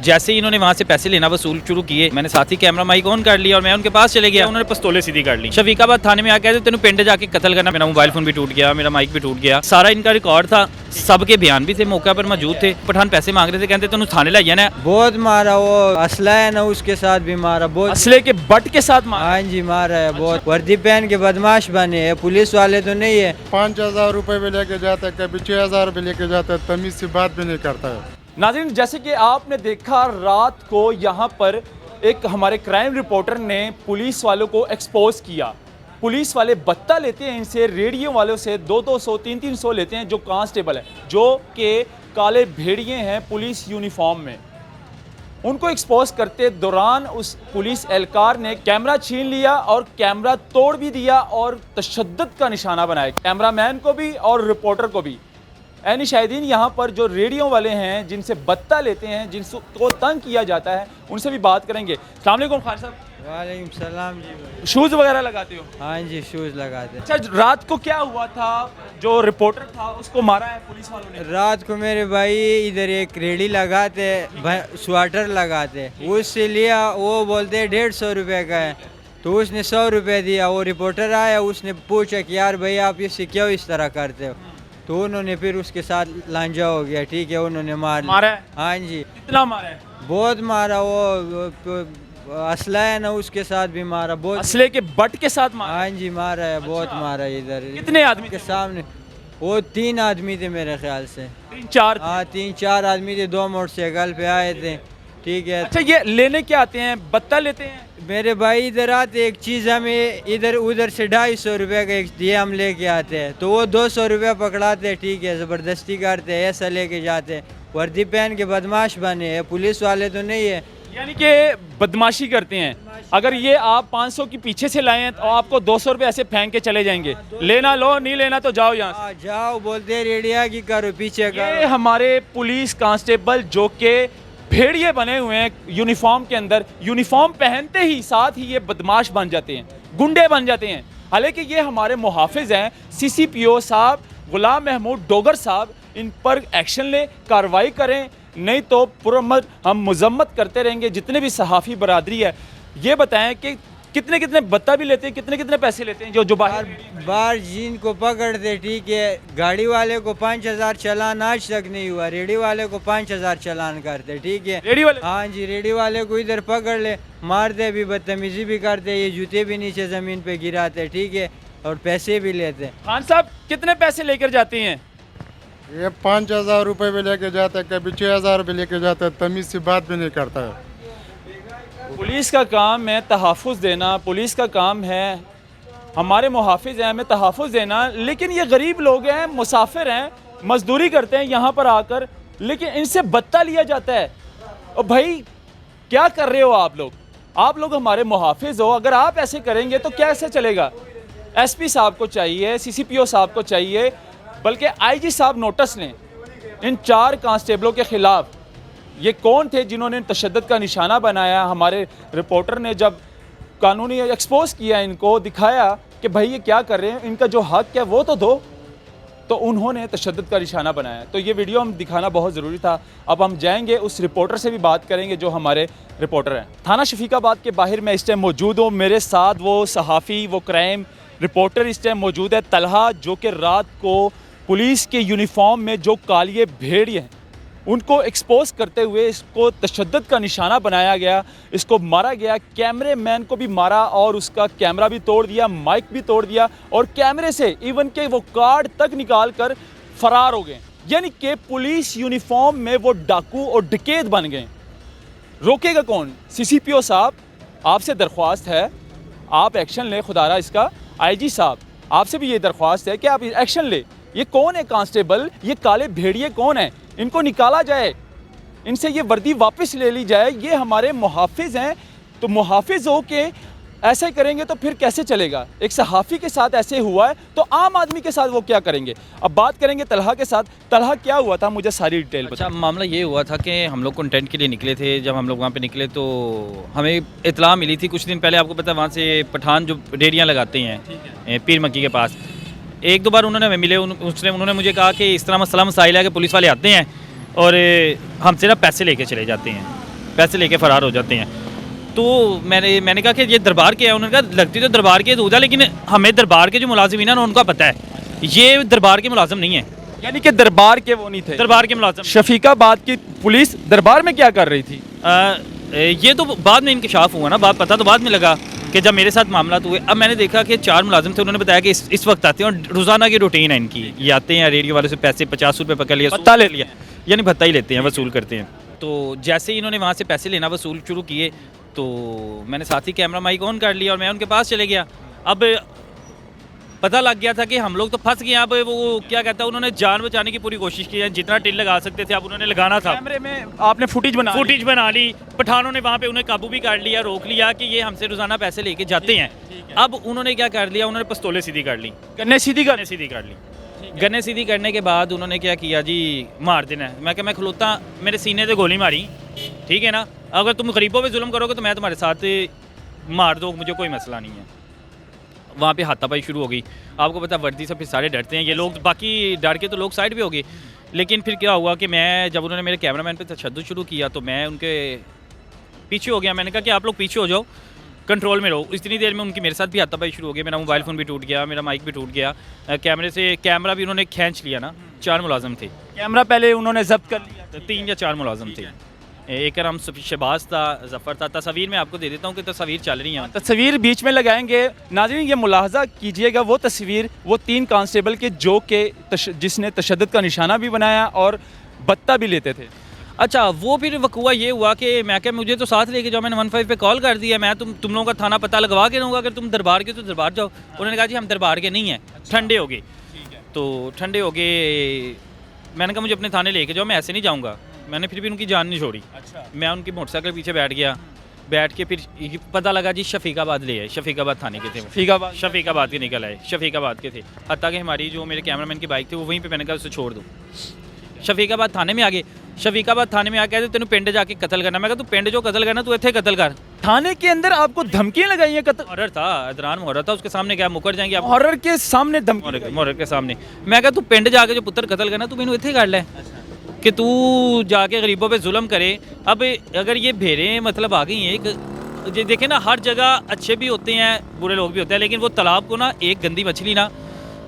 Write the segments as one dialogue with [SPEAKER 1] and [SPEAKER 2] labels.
[SPEAKER 1] जैसे ही इन्होंने वहाँ से पैसे लेना वसूल शुरू किए, मैंने साथ ही कैमरा माइक ऑन कर लिया और मैं उनके पास चले गया। उन्होंने पिस्तौलें सीधी कर ली। शफीकाबाद थाने में आके तेन पिंड जाके कत्ल करना, मेरा मोबाइल फोन भी टूट गया, मेरा माइक भी टूट गया। सारा इनका रिकॉर्ड था, सबके बयान भी थे, मौका पर मौजूद थे। पठान पैसे मांग रहे थे, कहते तेन थाने ला जाना।
[SPEAKER 2] बहुत मारा, वो असला है ना उसके साथ भी मारा, बहुत
[SPEAKER 1] असले के बट के साथ मारा।
[SPEAKER 2] हाँ जी मारा है बहुत। वर्दी पहन के बदमाश बने हैं, पुलिस वाले तो नहीं है।
[SPEAKER 3] 5,000 रुपए भी लेके जाता है, कभी 6,000 भी लेके जाता है, तमीज से बात भी नहीं करता है।
[SPEAKER 4] नाज़रीन, जैसे कि आपने देखा रात को यहाँ पर एक हमारे क्राइम रिपोर्टर ने पुलिस वालों को एक्सपोज किया। पुलिस वाले बत्ता लेते हैं इनसे, रेडियो वालों से 200-200, 300-300 लेते हैं, जो कांस्टेबल है, जो कि काले भेड़िए हैं पुलिस यूनिफॉर्म में। उनको एक्सपोज करते दौरान उस पुलिस एहलकार ने कैमरा छीन लिया और कैमरा तोड़ भी दिया और तशद्दुद का निशाना बनाया, कैमरामैन को भी और रिपोर्टर को भी। ऐनी शाहिदीन, यहाँ पर जो रेडियो वाले हैं, जिनसे बत्ता लेते हैं, जिनको तंग किया जाता है, उनसे भी बात करेंगे। अस्सलाम वालेकुम खान साहब।
[SPEAKER 2] वालेकुम सलाम जी।
[SPEAKER 4] शूज़ वगैरह लगाते हो?
[SPEAKER 2] हाँ जी शूज़ लगाते।
[SPEAKER 4] अच्छा, रात को क्या हुआ था? जो रिपोर्टर था उसको मारा है पुलिस वालों ने?
[SPEAKER 2] रात को मेरे भाई इधर एक रेडी लगाते, स्वेटर लगाते, उससे लिया, वो बोलते 150 रुपये का है, तो उसने 100 रुपये दिया। वो रिपोर्टर आया, उसने पूछा कि यार भाई आप इससे क्यों इस तरह करते हो, तो उन्होंने फिर उसके साथ लांजा हो गया। ठीक है, उन्होंने मारा
[SPEAKER 4] है?
[SPEAKER 2] हाँ जी।
[SPEAKER 4] कितना मारा है?
[SPEAKER 2] बहुत मारा, वो असला है ना उसके साथ भी मारा, बहुत
[SPEAKER 4] असले के बट के साथ मारा?
[SPEAKER 2] हाँ जी मारा है, बहुत
[SPEAKER 4] अच्छा।
[SPEAKER 2] मारा इधर।
[SPEAKER 4] कितने आदमी
[SPEAKER 2] के सामने? वो 3 आदमी थे मेरे ख्याल से।
[SPEAKER 4] 3-4?
[SPEAKER 2] हाँ 3-4 आदमी थे, 2 मोटरसाइकिल पे आए थे। ठीक है।
[SPEAKER 4] अच्छा, ये लेने क्या आते हैं? बत्ता लेते हैं?
[SPEAKER 2] मेरे भाई इधर आते, एक चीज़ हमें इधर उधर से 250 रुपये का एक दिए, हम लेके आते हैं, तो वो 200 रुपये पकड़ाते। ठीक है, ज़बरदस्ती करते हैं, ऐसा लेके जाते हैं। वर्दी पहन के बदमाश बने हैं, पुलिस वाले तो नहीं है।
[SPEAKER 4] यानी कि बदमाशी करते हैं। अगर ये आप 500 की पीछे से लाए हैं तो आपको 200 रुपये ऐसे फेंक के चले जाएंगे। लेना लो, नहीं लेना तो जाओ यहाँ से।
[SPEAKER 2] जाओ, बोलते हैं रेडिया की करो, पीछे
[SPEAKER 4] ये
[SPEAKER 2] करो।
[SPEAKER 4] हमारे पुलिस कांस्टेबल जो कि भेड़िए बने हुए हैं यूनिफॉर्म के अंदर, यूनिफॉर्म पहनते ही साथ ही ये बदमाश बन जाते हैं, गुंडे बन जाते हैं। हालांकि ये हमारे मुहाफिज हैं, CCPO साहब गुलाम महमूद डोगर साहब, इन पर एक्शन ले, कार्रवाई करें, नहीं तो पुरअमर हम मजम्मत करते रहेंगे। जितने भी सहाफ़ी बरादरी है, ये बताएं कि कितने कितने बत्ता भी लेते हैं, कितने कितने पैसे लेते हैं जो
[SPEAKER 2] बार जिनको पकड़ते। ठीक है, गाड़ी वाले को 5,000 चालान आज तक नहीं हुआ, रेडी वाले को 5,000 चालान करते। ठीक है,
[SPEAKER 4] रेडी वाले?
[SPEAKER 2] हाँ जी, रेडी वाले को इधर पकड़ ले, मारते भी, बदतमीजी भी करते, ये जूते भी नीचे ज़मीन पे गिराते। ठीक है, और पैसे भी लेते।
[SPEAKER 4] खान साहब, कितने पैसे लेकर जाते हैं?
[SPEAKER 3] ये 5,000 रुपए भी लेके जाता है, कभी 6,000 भी लेके जाता है, तमीज से बात भी नहीं करता है।
[SPEAKER 4] पुलिस का काम है तहफ़्फ़ुज़ देना, पुलिस का काम है, हमारे मुहाफिज हैं, हमें तहफ़्फ़ुज़ देना। लेकिन ये गरीब लोग हैं, मुसाफिर हैं, मजदूरी करते हैं यहाँ पर आकर, लेकिन इनसे बत्ता लिया जाता है। और भाई क्या कर रहे हो आप लोग? आप लोग हमारे मुहाफिज हो, अगर आप ऐसे करेंगे तो कैसे चलेगा? SP साहब को चाहिए, CCPO साहब को चाहिए, बल्कि IG साहब नोटिस लें इन 4 कांस्टेबलों के ख़िलाफ़। ये कौन थे जिन्होंने तशद्दुद का निशाना बनाया? हमारे रिपोर्टर ने जब कानूनी एक्सपोज किया, इनको दिखाया कि भाई ये क्या कर रहे हैं, इनका जो हक है वो तो दो, तो उन्होंने तशद्दुद का निशाना बनाया। तो ये वीडियो हम दिखाना बहुत ज़रूरी था। अब हम जाएंगे, उस रिपोर्टर से भी बात करेंगे जो हमारे रिपोर्टर हैं। थाना शफीकाबाद के बाहर मैं इस टाइम मौजूद हूँ, मेरे साथ वो सहाफ़ी, वो क्राइम रिपोर्टर इस टाइम मौजूद है, तलहा, जो कि रात को पुलिस के यूनिफॉर्म में जो कालिए भेड़िए हैं उनको एक्सपोज करते हुए इसको तशद्दुद का निशाना बनाया गया, इसको मारा गया, कैमरे मैन को भी मारा और उसका कैमरा भी तोड़ दिया, माइक भी तोड़ दिया और कैमरे से इवन के वो कार्ड तक निकाल कर फरार हो गए। यानी कि पुलिस यूनिफॉर्म में वो डाकू और डकैत बन गए। रोकेगा कौन? CCPO साहब, आपसे दरख्वास्त है, आप एक्शन लें खुदारा इसका। IG साहब, आपसे भी ये दरख्वास्त है कि आप एक्शन ले। ये कौन है कांस्टेबल? ये काले भेड़िए कौन है? इनको निकाला जाए, इनसे ये वर्दी वापस ले ली जाए। ये हमारे मुहाफिज हैं, तो मुहाफिज हो के ऐसे करेंगे तो फिर कैसे चलेगा? एक सहाफ़ी के साथ ऐसे हुआ है तो आम आदमी के साथ वो क्या करेंगे? अब बात करेंगे तलहा के साथ। तलहा, क्या हुआ था, मुझे सारी डिटेल
[SPEAKER 1] अच्छा, मामला ये हुआ था कि हम लोग कंटेंट के लिए निकले थे। जब हम लोग वहाँ पे निकले तो हमें इतला मिली थी कुछ दिन पहले, आपको पता है, वहाँ से पठान जो रेडियाँ लगाते हैं पीर मक्की के पास, 1-2 बार उन्होंने हमें मिले। उन्होंने मुझे कहा कि इस तरह मसला मसाइल है कि पुलिस वाले आते हैं और हमसे ना पैसे लेके चले जाते हैं। पैसे लेके फ़रार हो जाते हैं। तो मैंने कहा कि ये दरबार के है, उन्होंने कहा लगती तो दरबार के दूध है, लेकिन हमें दरबार के जो मुलाजिम है ना उनका पता है ये दरबार के मुलाजिम नहीं है,
[SPEAKER 4] यानी कि दरबार के वो नहीं थे।
[SPEAKER 1] दरबार के मुलाजिम।
[SPEAKER 4] शफीकाबाद की पुलिस दरबार में क्या कर रही थी?
[SPEAKER 1] ये तो बाद में इंकशाफ हुआ ना, बात पता तो बाद में लगा कि जब मेरे साथ मामला हुए। अब मैंने देखा कि 4 मुलाजिम थे, उन्होंने बताया कि इस वक्त आते हैं और रोज़ाना की रूटीन है इनकी, ये आते हैं रेडियो वाले से पैसे 50 रुपये पकड़ लिया,
[SPEAKER 4] भत्ता ले लिया,
[SPEAKER 1] यानी भत्ता ही लेते हैं, वसूल करते हैं। तो जैसे ही इन्होंने वहाँ से पैसे लेना वसूल शुरू किए तो मैंने साथ ही कैमरा माइक ऑन कर लिया और मैं उनके पास चले गया। अब पता लग गया था कि हम लोग तो फंस गए। अब वो क्या कहता है, उन्होंने जान बचाने की पूरी कोशिश की है, जितना टिल लगा सकते थे अब उन्होंने लगाना था।
[SPEAKER 4] कैमरे में आपने फुटेज बना
[SPEAKER 1] ली। पठानों ने वहाँ पे उन्हें काबू भी कर लिया, रोक लिया कि ये हमसे रोजाना पैसे लेके जाते हैं। अब उन्होंने क्या कर लिया, उन्होंने पिस्तौलें सीधी कर ली, गन्ने सीधी कर ली। गन्ने सीधी करने के बाद उन्होंने क्या किया जी, मार देना। मैं क्या, मैं खलोता, मेरे सीने से गोली मारी, ठीक है ना, अगर तुम गरीबों पे जुल्म करोगे तो मैं तुम्हारे साथ मार दो, मुझे कोई मसला नहीं है। वहाँ पे हाथापाई शुरू हो गई। आपको पता वर्दी से फिर सारे डरते हैं ये लोग, बाकी डर के तो लोग साइड पे हो गए। लेकिन फिर क्या हुआ कि मैं, जब उन्होंने मेरे कैमरामैन पे तशद्दुद शुरू किया तो मैं उनके पीछे हो गया। मैंने कहा कि आप लोग पीछे हो जाओ, कंट्रोल में रहो। इतनी देर में उनकी मेरे साथ भी हाथापाई शुरू हो गई। मेरा मोबाइल फ़ोन भी टूट गया, मेरा माइक भी टूट गया, कैमरा भी उन्होंने खींच लिया ना। 4 मुलाजिम थे,
[SPEAKER 4] कैमरा पहले उन्होंने जब्त कर लिया।
[SPEAKER 1] 3 या 4 मुलाजिम थे। एक का नाम शहबाज था, जफ़र था। तस्वीर मैं आपको दे देता हूँ कि तस्वीर चल रही हैं,
[SPEAKER 4] तस्वीर बीच में लगाएंगे। नाज़रीन ये मुलाहजा कीजिएगा वो तस्वीर, वो 3 कांस्टेबल के जो के जिसने तशद्दुद का निशाना भी बनाया और भत्ता भी लेते थे।
[SPEAKER 1] अच्छा, वो फिर वकूआ ये हुआ कि मैं क्या, मुझे तो साथ लेके जाओ। मैंने 15 पे कॉल कर दिया, मैं तुम लोगों का थाना पता लगवा के रहूँगा, अगर तुम दरबार के तो दरबार जाओ। उन्होंने कहा जी हम दरबार के नहीं हैं, ठंडे हो गए। तो ठंडे हो गए, मैंने कहा मुझे अपने थाने लेके जाओ, मैं ऐसे नहीं जाऊँगा। मैंने फिर भी उनकी जान नहीं छोड़ी। अच्छा। मैं उनकी मोटरसाइकिल पीछे बैठ के फिर पता लगा जी शफीकाबाद ले आए, शफीकाबाद थाने के थे, शफीकाबाद के निकल आए, शफीकाबाद के थे। हत्ता कि हमारी जो मेरे कैमरामैन की बाइक थी वो वहीं पे, मैंने कहा उसे छोड़ दो। शफीकाबाद थाने में आ गए। शफीकाबाद थाने में आके तेन पिंड जाके कत्ल करना। मैं कहा तू पिंड जो कत्ल करना तू इतने कत्ल कर।
[SPEAKER 4] थाने के अंदर आपको धमकियां लगाई हैं?
[SPEAKER 1] मुहर्रर था, अदरान मुहर्रर था, उसके सामने क्या मुकर जाएंगे आप?
[SPEAKER 4] मुहर्रर के सामने धमकी?
[SPEAKER 1] मुहर्रर के सामने। मैं कहा तू पिंड जाके जो पुत्र कत्ल करना तू मैनू इतने कर ले कि तू जाके गरीबों पे जुल्म करे। अब अगर ये भेड़ें मतलब आ गई हैं, एक देखें ना, हर जगह अच्छे भी होते हैं बुरे लोग भी होते हैं, लेकिन वो तालाब को ना, एक गंदी मछली ना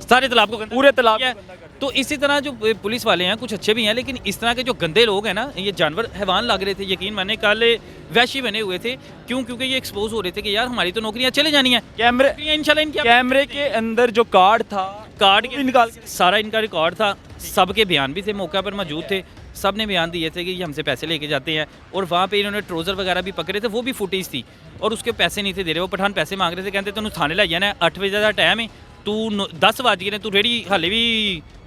[SPEAKER 1] सारे तालाब को, पूरे तालाब है। तो इसी तरह जो पुलिस वाले हैं कुछ अच्छे भी हैं, लेकिन इस तरह के जो गंदे लोग हैं ना, ये जानवर हैवान लग रहे थे। यकीन माने कल वैशी बने हुए थे। क्योंकि ये एक्सपोज हो रहे थे कि यार हमारी तो नौकरियां चले जानी है।
[SPEAKER 4] कैमरे के अंदर जो कार्ड था, कार्ड निकाल,
[SPEAKER 1] सारा इनका रिकॉर्ड था, सबके बयान भी थे, मौका पर मौजूद थे, सब ने बयान दिए थे कि ये हमसे पैसे लेके जाते हैं। और वहाँ पे इन्होंने ट्रोज़र वगैरह भी पकड़े थे, वो भी फुटेज थी, और उसके पैसे नहीं थे दे रहे। वो पठान पैसे मांग रहे थे, कहते तेन थाने लाई जाना, 8 बजे का टाइम है, तू 10 बज गए, तू रेडी हाले भी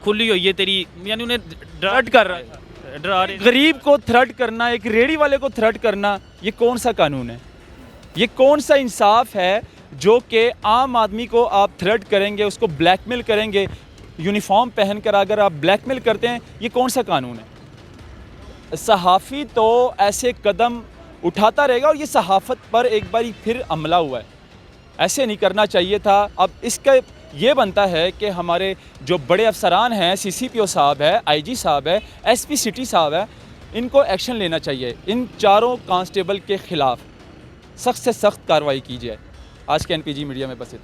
[SPEAKER 1] खुली हुई है तेरी। यानी उन्हें
[SPEAKER 4] थ्रेट कर रहा है, डरा रहे। गरीब को थ्रेट करना, एक रेडी वाले को थ्रेट करना, ये कौन सा कानून है? ये कौन सा इंसाफ है जो कि आम आदमी को आप थ्रेट करेंगे, उसको ब्लैकमेल करेंगे? यूनिफॉर्म पहनकर अगर आप ब्लैकमेल करते हैं, ये कौन सा कानून है? सहाफ़ी तो ऐसे कदम उठाता रहेगा और ये सहाफ़त पर एक बार फिर हमला हुआ है। ऐसे नहीं करना चाहिए था। अब इसका ये बनता है कि हमारे जो बड़े अफसरान हैं, CCPO साहब है, IG साहब है, SP सिटी साहब है, इनको एक्शन लेना चाहिए। इन 4 कांस्टेबल के ख़िलाफ़ सख्त से सख्त कार्रवाई की जाए। आज के NPG मीडिया में बस इतना।